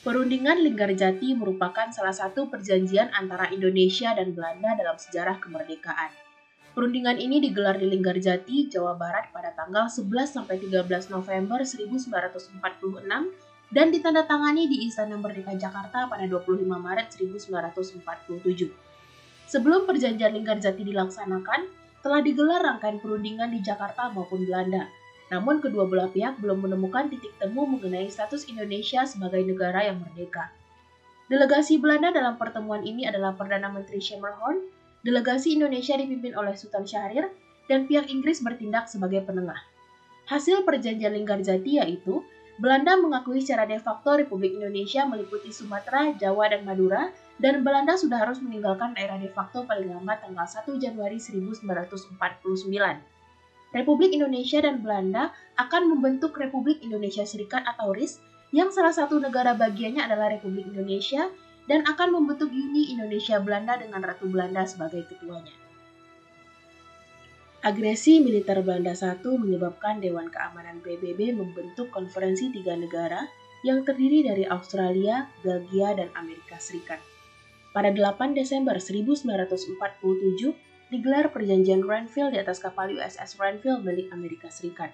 Perundingan Linggarjati merupakan salah satu perjanjian antara Indonesia dan Belanda dalam sejarah kemerdekaan. Perundingan ini digelar di Linggarjati, Jawa Barat pada tanggal 11–13 November 1946 dan ditandatangani di Istana Merdeka Jakarta pada 25 Maret 1947. Sebelum perjanjian Linggarjati dilaksanakan, telah digelar rangkaian perundingan di Jakarta maupun Belanda. Namun kedua belah pihak belum menemukan titik temu mengenai status Indonesia sebagai negara yang merdeka. Delegasi Belanda dalam pertemuan ini adalah Perdana Menteri Schemerhorn, delegasi Indonesia dipimpin oleh Sultan Syahrir, dan pihak Inggris bertindak sebagai penengah. Hasil perjanjian Linggarjati yaitu Belanda mengakui secara de facto Republik Indonesia meliputi Sumatera, Jawa, dan Madura, dan Belanda sudah harus meninggalkan daerah de facto paling lambat tanggal 1 Januari 1949. Republik Indonesia dan Belanda akan membentuk Republik Indonesia Serikat atau RIS yang salah satu negara bagiannya adalah Republik Indonesia dan akan membentuk Uni Indonesia Belanda dengan Ratu Belanda sebagai ketuanya. Agresi militer Belanda I menyebabkan Dewan Keamanan PBB membentuk konferensi tiga negara yang terdiri dari Australia, Belgia, dan Amerika Serikat. Pada 8 Desember 1947, digelar perjanjian Grenfell di atas kapal USS Grenfell milik Amerika Serikat.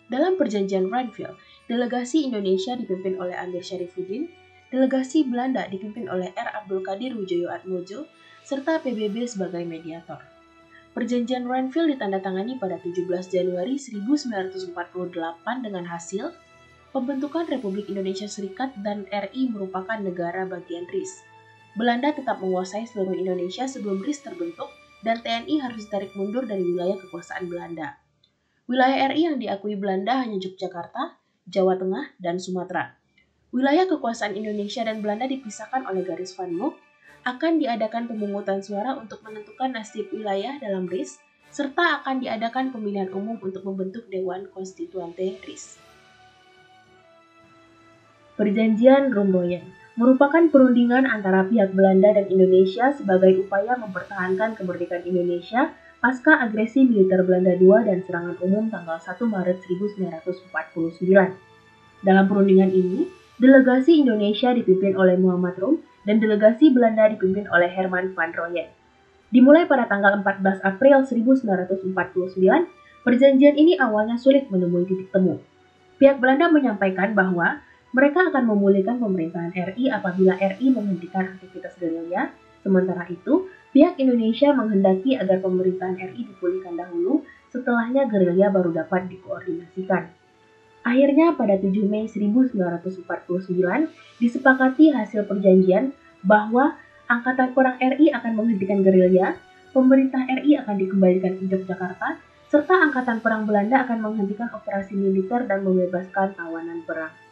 Dalam perjanjian Grenfell, delegasi Indonesia dipimpin oleh Amir Syarifuddin, delegasi Belanda dipimpin oleh R. Abdul Qadir Wijoyo-Atmojo, serta PBB sebagai mediator. Perjanjian Grenfell ditandatangani pada 17 Januari 1948 dengan hasil pembentukan Republik Indonesia Serikat dan RI merupakan negara bagian RIS. Belanda tetap menguasai seluruh Indonesia sebelum RIS terbentuk, dan TNI harus ditarik mundur dari wilayah kekuasaan Belanda. Wilayah RI yang diakui Belanda hanya Yogyakarta, Jawa Tengah, dan Sumatera. Wilayah kekuasaan Indonesia dan Belanda dipisahkan oleh garis Van Mook. Akan diadakan pemungutan suara untuk menentukan nasib wilayah dalam RIS, serta akan diadakan pemilihan umum untuk membentuk Dewan Konstituante RIS. Perjanjian Rumroyen merupakan perundingan antara pihak Belanda dan Indonesia sebagai upaya mempertahankan kemerdekaan Indonesia pasca agresi militer Belanda II dan serangan umum tanggal 1 Maret 1949. Dalam perundingan ini, delegasi Indonesia dipimpin oleh Muhammad Rum dan delegasi Belanda dipimpin oleh Herman van Rooyen. Dimulai pada tanggal 14 April 1949, perjanjian ini awalnya sulit menemui titik temu. Pihak Belanda menyampaikan bahwa mereka akan memulihkan pemerintahan RI apabila RI menghentikan aktivitas gerilya. Sementara itu, pihak Indonesia menghendaki agar pemerintahan RI dipulihkan dahulu, setelahnya gerilya baru dapat dikoordinasikan. Akhirnya pada 7 Mei 1949 disepakati hasil perjanjian bahwa Angkatan Perang RI akan menghentikan gerilya, pemerintah RI akan dikembalikan ke Yogyakarta, serta Angkatan Perang Belanda akan menghentikan operasi militer dan membebaskan tawanan perang.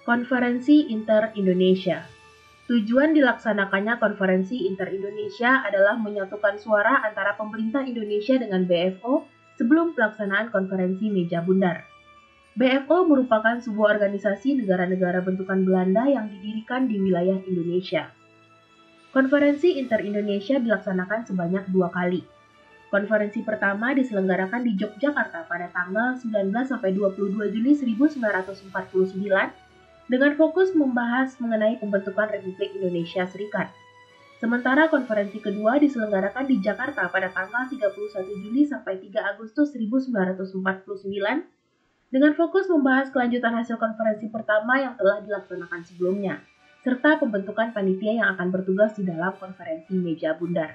Konferensi Inter-Indonesia. Tujuan dilaksanakannya Konferensi Inter-Indonesia adalah menyatukan suara antara pemerintah Indonesia dengan BFO sebelum pelaksanaan konferensi Meja Bundar. BFO merupakan sebuah organisasi negara-negara bentukan Belanda yang didirikan di wilayah Indonesia. Konferensi Inter-Indonesia dilaksanakan sebanyak 2 kali. Konferensi pertama diselenggarakan di Yogyakarta pada tanggal 19–22 Juli 1949 dengan fokus membahas mengenai pembentukan Republik Indonesia Serikat. Sementara konferensi kedua diselenggarakan di Jakarta pada tanggal 31 Juli sampai 3 Agustus 1949 dengan fokus membahas kelanjutan hasil konferensi pertama yang telah dilaksanakan sebelumnya, serta pembentukan panitia yang akan bertugas di dalam konferensi Meja Bundar.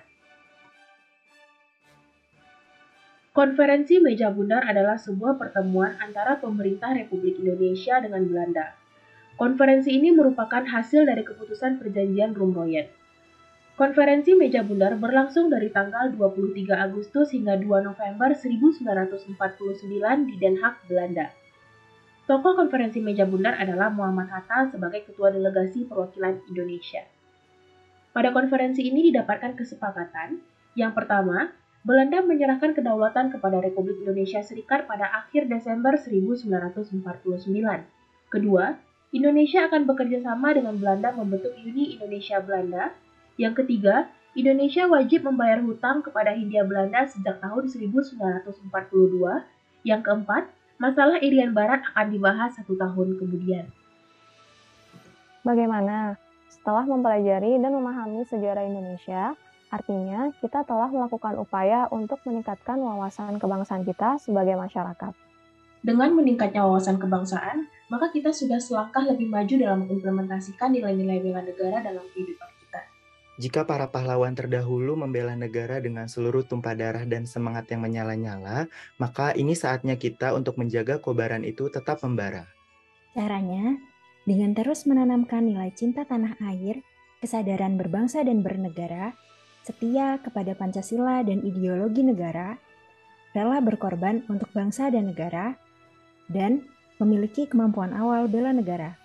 Konferensi Meja Bundar adalah sebuah pertemuan antara pemerintah Republik Indonesia dengan Belanda. Konferensi ini merupakan hasil dari keputusan Perjanjian Rumroyen. Konferensi Meja Bundar berlangsung dari tanggal 23 Agustus hingga 2 November 1949 di Den Haag, Belanda. Tokoh konferensi Meja Bundar adalah Muhammad Hatta sebagai Ketua Delegasi Perwakilan Indonesia. Pada konferensi ini didapatkan kesepakatan. Yang pertama, Belanda menyerahkan kedaulatan kepada Republik Indonesia Serikat pada akhir Desember 1949. Kedua, Indonesia akan bekerja sama dengan Belanda membentuk Uni Indonesia Belanda. Yang ketiga, Indonesia wajib membayar hutang kepada Hindia Belanda sejak tahun 1942. Yang keempat, masalah Irian Barat akan dibahas 1 tahun kemudian. Bagaimana? Setelah mempelajari dan memahami sejarah Indonesia, artinya kita telah melakukan upaya untuk meningkatkan wawasan kebangsaan kita sebagai masyarakat. Dengan meningkatnya wawasan kebangsaan, maka kita sudah selangkah lebih maju dalam mengimplementasikan nilai-nilai bela negara dalam kehidupan kita. Jika para pahlawan terdahulu membela negara dengan seluruh tumpah darah dan semangat yang menyala-nyala, maka ini saatnya kita untuk menjaga kobaran itu tetap membara. Caranya, dengan terus menanamkan nilai cinta tanah air, kesadaran berbangsa dan bernegara, setia kepada Pancasila dan ideologi negara, rela berkorban untuk bangsa dan negara, dan memiliki kemampuan awal bela negara.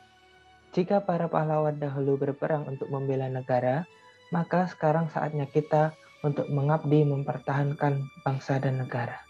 Jika para pahlawan dahulu berperang untuk membela negara, maka sekarang saatnya kita untuk mengabdi mempertahankan bangsa dan negara.